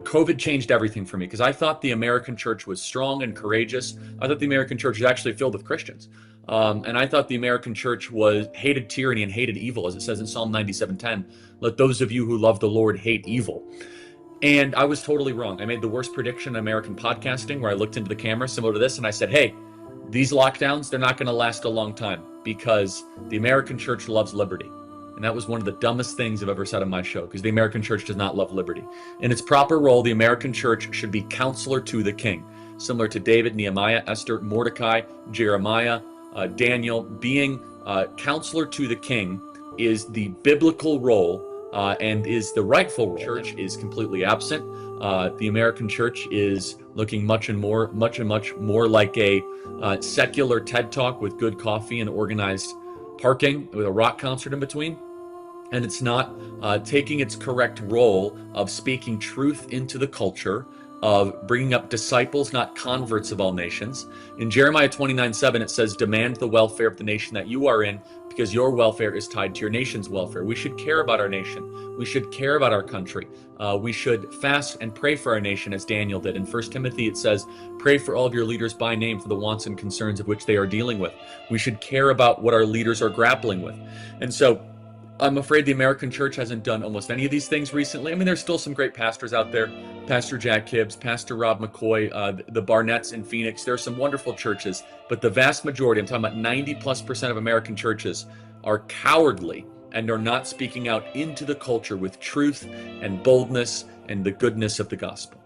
COVID changed everything for me because I thought the American church was strong and courageous. I thought the American church was actually filled with Christians. And I thought the American church was hated tyranny and hated evil, as it says in Psalm 97:10. Let those of you who love the Lord hate evil. And I was totally wrong. I made the worst prediction in American podcasting where I looked into the camera similar to this and I said, hey, these lockdowns, they're not going to last a long time because the American church loves liberty. And that was one of the dumbest things I've ever said on my show, because the American church does not love liberty. In its proper role, the American church should be counselor to the king, similar to David, Nehemiah, Esther, Mordecai, Jeremiah, Daniel. Being counselor to the king is the biblical role and is the rightful role. The church is completely absent. The American church is looking much more like a secular TED Talk with good coffee and organized parking with a rock concert in between. And it's not taking its correct role of speaking truth into the culture, of bringing up disciples, not converts of all nations. In Jeremiah 29:7, it says, demand the welfare of the nation that you are in, because your welfare is tied to your nation's welfare. We should care about our nation. We should care about our country. We should fast and pray for our nation as Daniel did. In 1 Timothy, it says, pray for all of your leaders by name for the wants and concerns of which they are dealing with. We should care about what our leaders are grappling with. And so I'm afraid the American church hasn't done almost any of these things recently. I mean, there's still some great pastors out there. Pastor Jack Hibbs, Pastor Rob McCoy, the Barnetts in Phoenix. There are some wonderful churches, but the vast majority, I'm talking about 90+% of American churches, are cowardly and are not speaking out into the culture with truth and boldness and the goodness of the gospel.